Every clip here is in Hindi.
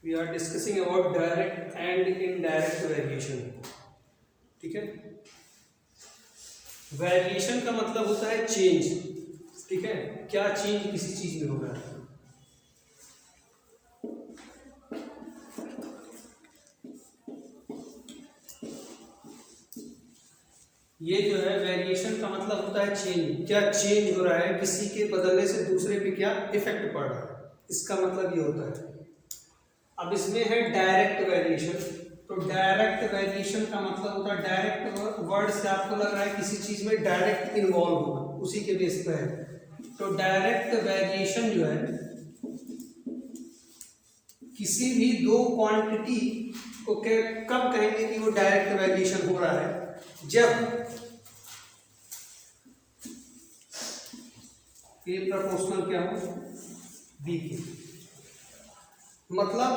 We are discussing about direct and indirect variation. ठीक है, वेरिएशन का मतलब होता है चेंज। ठीक है, क्या चेंज किसी चीज में हो रहा है। ये जो है वेरिएशन का मतलब होता है चेंज, क्या चेंज हो रहा है, किसी के बदलने से दूसरे पे क्या इफेक्ट पड़ रहा है, इसका मतलब ये होता है। अब इसमें है डायरेक्ट वेरिएशन। तो डायरेक्ट वेरिएशन का मतलब होता है, डायरेक्ट वर्ड से आपको लग रहा है किसी चीज में डायरेक्ट इन्वॉल्व होना, उसी के बेस पे है। तो डायरेक्ट वेरिएशन जो है किसी भी दो क्वांटिटी को कब कहेंगे कि वो डायरेक्ट वेरिएशन हो रहा है, जब ए प्रोपोर्शनल क्या हो बी के। मतलब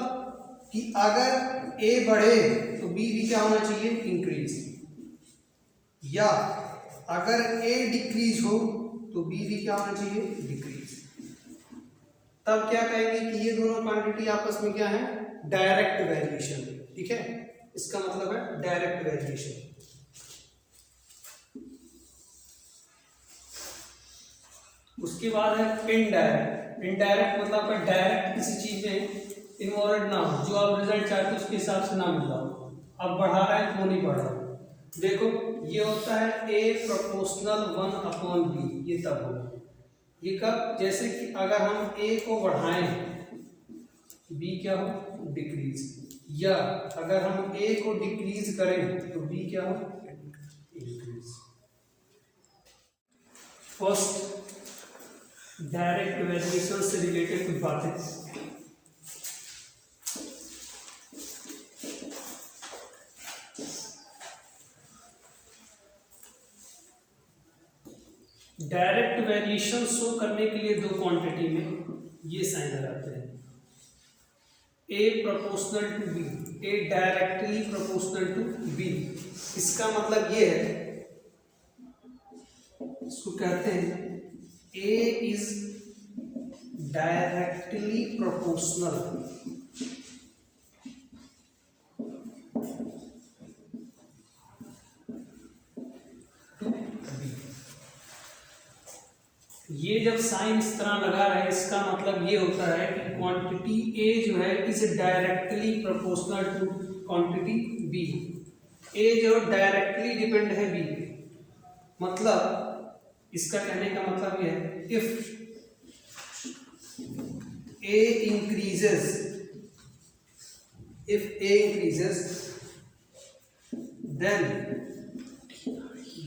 कि अगर ए बढ़े तो बी भी क्या होना चाहिए, इंक्रीज, या अगर ए डिक्रीज हो तो बी भी क्या होना चाहिए, डिक्रीज। तब क्या कहेंगे कि ये दोनों क्वांटिटी आपस में क्या है, डायरेक्ट वेरिएशन। ठीक है, इसका मतलब है डायरेक्ट वेरिएशन। उसके बाद है इनडायरेक्ट। इनडायरेक्ट मतलब है डायरेक्ट किसी चीज में इन्वॉल्व ना हो, जो आप रिजल्ट चाहते हो उसके हिसाब से ना मिल रहा हो, अब बढ़ा रहा है तो नहीं बढ़ रहा। देखो ये होता है ए प्रोपोर्शनल 1/b, ये तब होगा, ये कब, जैसे कि अगर हम ए को बढ़ाएं बी क्या हो, डिक्रीज, या अगर हम ए को डिक्रीज करें तो बी क्या हो, इंक्रीज। फर्स्ट डायरेक्ट वेरिएशन से रिलेटेड कुछ बातें। डायरेक्ट वेरिएशन शो करने के लिए दो क्वांटिटी में ये साइन लगाते हैं, A proportional to B, A directly proportional to B. इसका मतलब ये है, इसको कहते हैं A is directly proportional to B. ये जब साइन इस तरह लगा रहे हैं, इसका मतलब ये होता है कि क्वांटिटी ए जो है is directly proportional to quantity B. A जो डायरेक्टली डिपेंड है बी पे। मतलब इसका कहने का मतलब ये है, if A increases, if A increases then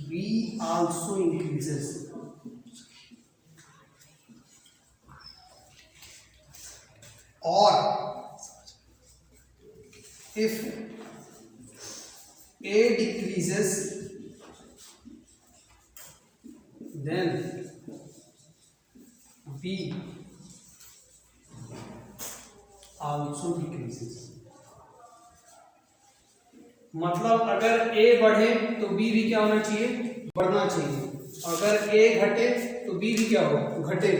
B also increases. और if A decreases then B also decreases। मतलब अगर A बढ़े तो B भी क्या होना चाहिए, बढ़ना चाहिए। अगर A घटे तो B भी क्या हो, घटे।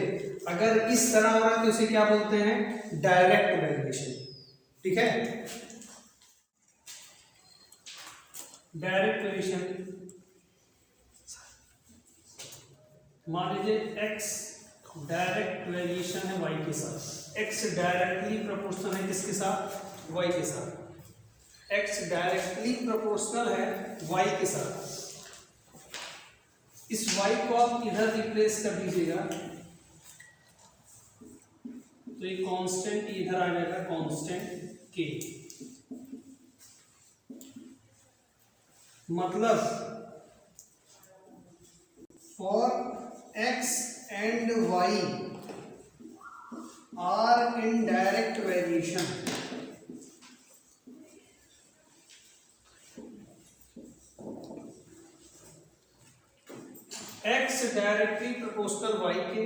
अगर इस तरह हो रहा है तो इसे क्या बोलते हैं, डायरेक्ट वेरिएशन। ठीक है, डायरेक्ट वेरिएशन, मान लीजिए x डायरेक्ट वेरिएशन है y के साथ, x डायरेक्टली प्रोपोर्शनल है किसके साथ, y के साथ। x डायरेक्टली प्रोपोर्शनल है y के साथ। इस y को आप इधर रिप्लेस कर दीजिएगा तो ये कांस्टेंट इधर आ जाएगा, कांस्टेंट k। मतलब for x and y are in direct variation, x directly proportional y के,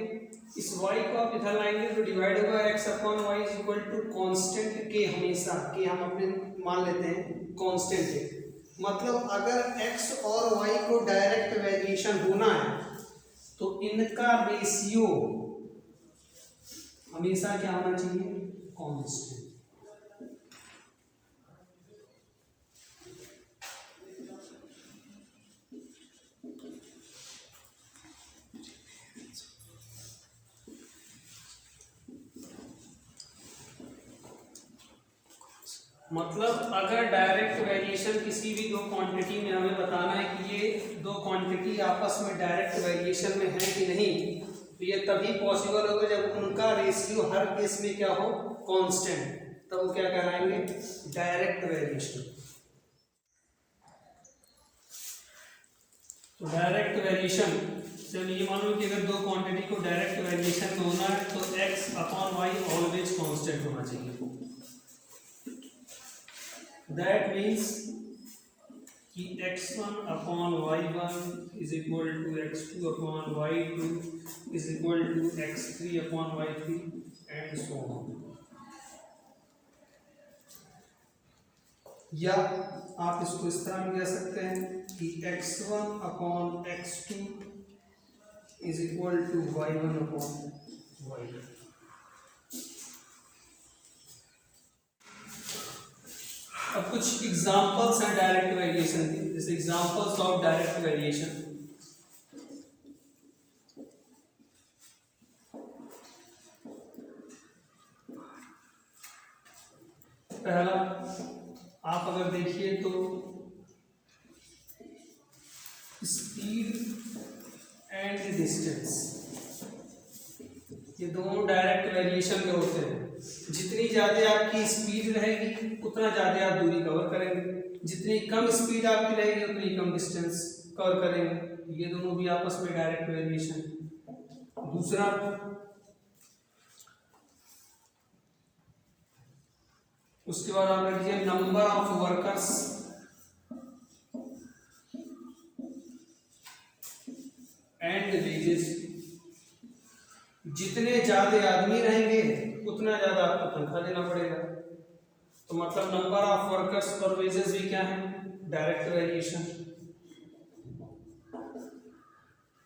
इस y को आप इधर लाएंगे तो डिवाइड होगा x upon y is equal to constant k। हमेशा k हम अपने मान लेते हैं कांस्टेंट है। मतलब अगर x और y को डायरेक्ट वेरिएशन होना है तो इनका रेशियो हमेशा क्या होना चाहिए, कांस्टेंट। मतलब अगर डायरेक्ट वेरिएशन किसी भी दो क्वांटिटी में हमें बताना है कि ये दो क्वांटिटी आपस में डायरेक्ट वेरिएशन में है कि नहीं, तो ये तभी पॉसिबल होगा जब उनका रेशियो हर केस में क्या हो, कांस्टेंट, तब वो क्या कहलाएंगे, डायरेक्ट वेरिएशन। तो डायरेक्ट वेरिएशन जब ये मानो कि अगर दो क्वांटिटी को डायरेक्ट वेरिएशन में होना है तो x upon y always constant होना चाहिए। दैट मीन्स कि x1 upon y1 is equal to x2 upon y2 is equal to x3 upon y3 and so on. या आप इसको इस तरह भी कह सकते हैं कि x1 upon x2 is equal to y1 upon y2। अब कुछ एग्जांपल्स हैं डायरेक्ट वेरिएशन के, जैसे एग्जांपल्स ऑफ डायरेक्ट वेरिएशन। पहला आप अगर देखिए तो स्पीड एंड डिस्टेंस, ये दोनों डायरेक्ट वेरिएशन में होते हैं। जितनी ज़्यादा आपकी स्पीड रहेगी उतना ज़्यादा आप दूरी कवर करेंगे, जितनी कम स्पीड आपकी रहेगी उतनी कम डिस्टेंस कवर करेंगे। ये दोनों भी आपस में डायरेक्ट वेरिएशन। दूसरा, उसके बाद आप लिखिए number of workers and wages. जितने ज्यादा आदमी रहेंगे उतना ज्यादा आपको तनख्वाह देना पड़ेगा। तो मतलब नंबर ऑफ वर्कर्स और वेजेस भी क्या है, डायरेक्ट वेरिएशन।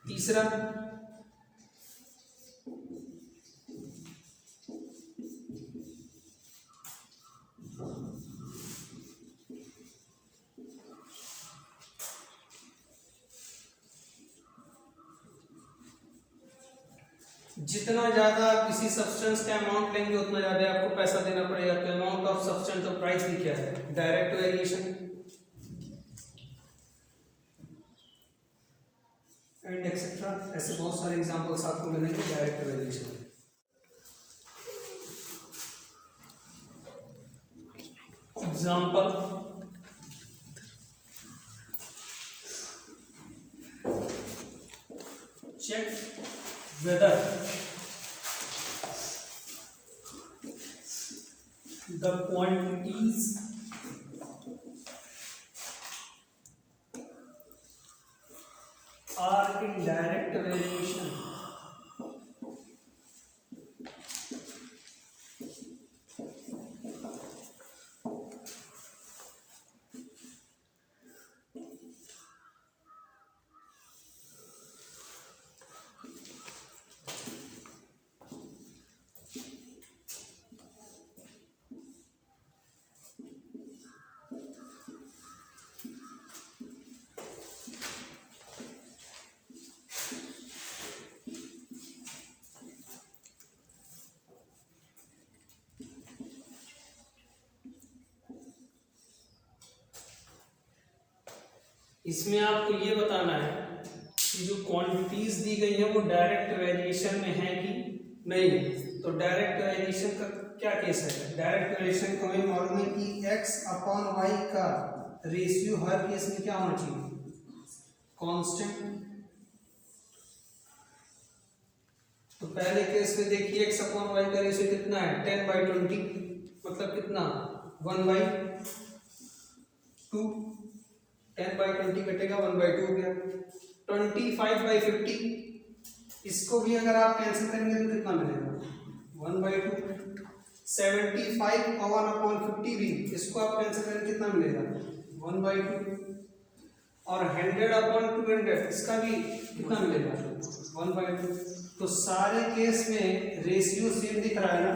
तीसरा, जितना ज्यादा आप किसी सब्सटेंस का अमाउंट लेंगे उतना ज्यादा आपको पैसा देना पड़ेगा। तो अमाउंट ऑफ सब्सटेंस और प्राइस भी क्या है, डायरेक्ट वेरिएशन। एंड एक्सेट्रा, ऐसे बहुत सारे एग्जांपल्स आपको मिलेंगे direct variation. Example, check whether the quantities are in direct variation इसमें आपको ये बताना है कि जो क्वांटिटीज दी गई है वो डायरेक्ट वेरिएशन में है कि नहीं। तो डायरेक्ट वेरिएशन का क्या केस है, डायरेक्ट वेरिएशन को हमें मालूम है कि x अपॉन वाई का रेशियो हर केस में क्या होना चाहिए, कांस्टेंट। तो पहले केस में देखिए x अपॉन वाई का रेशियो कितना है, 10/20, मतलब कितना 1/2। 10/20 कटेगा 1/2 हो गया। 25/50, इसको भी अगर आप कैंसिल करेंगे तो कितना मिलेगा, 1/2। 75/1/50 भी, इसको आप कैंसिल करेंगे कितना मिलेगा, 1/2। और 100/200, इसका भी कितना मिलेगा, 1/2। तो सारे केस में रेशियो सेम दिख रहा है ना,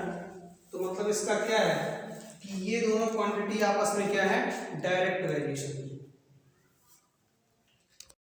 तो मतलब इसका क्या है कि ये दोनों क्वांटिटी आपस में क्या है, डायरेक्ट वेरिएशन।